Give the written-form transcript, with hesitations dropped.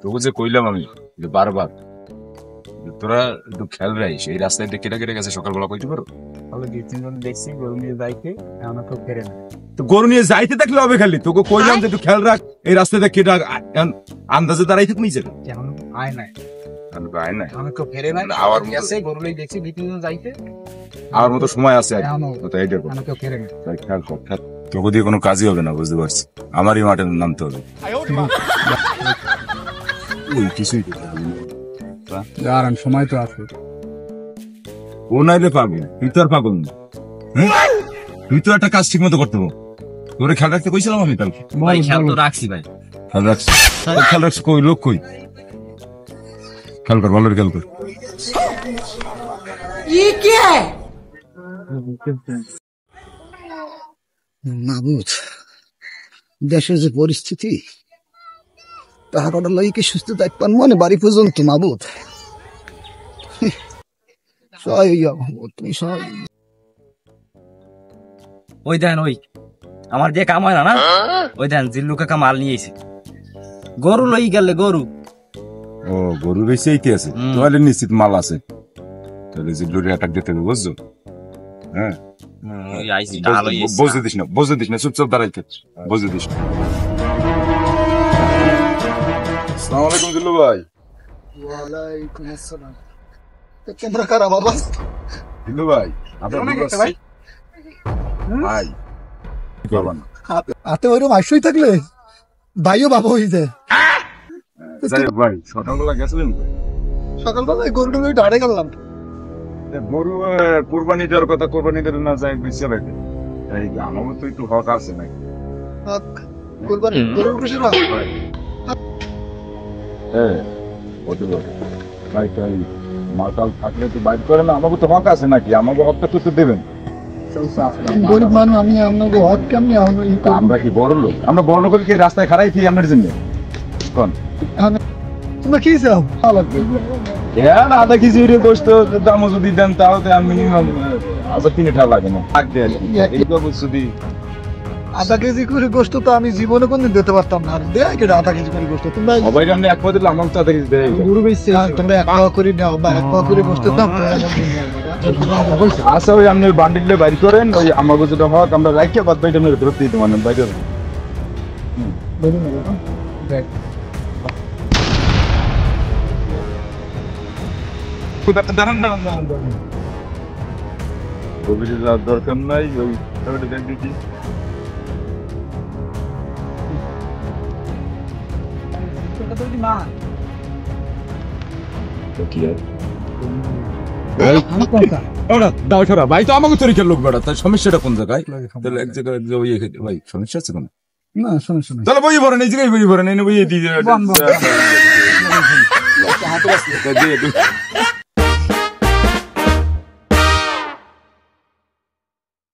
তোকে যে কইলাম আমি যে বারবার তোরা একটু খেয়াল রাখিস, এই রাস্তায় কেটে কেটে গেছে সকালবেলা কইতে পারো। তাহলে দুই তিনজন দেখছি গরু নিয়ে যাইতে এখন কেউ ফেরে না। তো গরু নিয়ে যাইতে থাকলে হবে, খালি তোকে কইলাম যে একটু খেয়াল রাখ এই রাস্তায় কেটে আন্দাজে দাঁড়াই থাক নিজে এখন আয় নাই, আয় না এখন কেউ ফেরে নাই। আবার গেছে গরু নিয়ে দেখছি দুই তিনজন যাইতে, আমার মতো সময় আছে এখনো এইটার এখন কেউ ফেরে না। খেয়াল কর, তোকে দিয়ে কোনো কাজই হবে না, বুঝতে পারছি। আমারই মাঠে নামতে হবে। ওই কিছুই তো পারবি না। আর সময় তো আছে। ও নাইলে পাগল, তুই তো আর পাগল না। হ্যাঁ? তুই তো একটা কাজ ঠিক মতো করতে পারবো। তোরে খেয়াল রাখতে কইছিলাম আমি কালকে। ভাই খেয়াল তো রাখছি ভাই। খেয়াল রাখছি, খেয়াল রাখছি। কই লোক কই? খেয়াল কর, ভালো করে খেয়াল কর। মাহবুব, দেশের যে পরিস্থিতি তাহার লই কি সুস্থ থাকতে পারবো মনে বাড়ি পর্যন্ত মাহবুব। তুমি ওই দেন ওই আমার যে কাম হয় না না, ওই দেন জিল্লু কাকা মাল নিয়ে এসে গরু লই গেলে গরু। ও গরু বেশি এইতে আছে, তাহলে নিশ্চিত মাল আছে। তাহলে জিল্লুরে অ্যাটাক দিতে হবে, বুঝছো? হ্যাঁ ওই আইসি টাকা লই এসে বুঝতে দিস না, চুপচাপ দাঁড়াইতে বুঝতে দিস না। আসসালামু আলাইকুম জিল্লু ভাই। ওয়ালাইকুম আসসালাম। তোমরা কারা বাবা? জিল্লু ভাই আপনার ভাই ভাই কি করবেন? হাতে ওইরকম আইসই থাকলে ভাইও বাবা হয়ে যায়। যাই হোক ভাই, সকালবেলা গেছিলেন সকালবেলায় গরুটা ওই ডাড়ে গেলাম। গরু কোরবানি দেওয়ার কথা, কোরবানি দিতে না যায় বুঝছে ভাই। এই আমারও তো একটু হক আছে নাকি? কোরবানি গরুর খুশি না হ্যাঁ হতে পারে ভাই। তাই মাতাল থাকলে তো বাইর করে না, আমাকে তো হক আছে নাকি? আমাকে হকটা তো দেবেন। গরিব মানুষ আমি আপনাকে হক কেমনি আমরা কি বড় লোক? আমরা বড় লোক কি রাস্তায় খারাই থাকি আপনার জন্য? কোন তোমরা কি চাও? ভালো লাগবে আধা কেজি গোস্ত দাম যদি দেন তাহলে আমি মিনিমাম 3 টাকা লাগে না থাকবে আর কি। এই তো যদি আধা কেজি করে গোস্ত তো আমি জীবনে কোনদিন দিতে পারতাম না। দেয় কেটে আধা কেজি করে গোস্ত তোমরা সবাই আপনি এক পথে আমাকে তো আধা কেজি দেয়। গরু বেচছে তোমরা এক পাওয়া করে নাও বা এক পাওয়া করে গোস্ত দাম। আচ্ছা ওই আপনি বান্ডিলে বাইর করেন, ওই আমাকে যেটা হক আমরা রাখিয়ে বাদ বাইটা আপনার ধরতে দিতে পারেন বাইরে। দাঁড়ান দাঁড়ান দাঁড়ান দাঁড়ান, গভীরে যাওয়ার দরকার নাই। ওই দেখ দিচ্ছি ভাই। তো আমাকে তরিকার লোক বেড়া, তার সমস্যাটা কোন জায়গায়? তাহলে এক জায়গায় ভাই সমস্যা আছে কোন? না সমস্যা নাই। তাহলে বই ভরেন, এই জায়গায় বই ভরেন, বইয়ে দিয়ে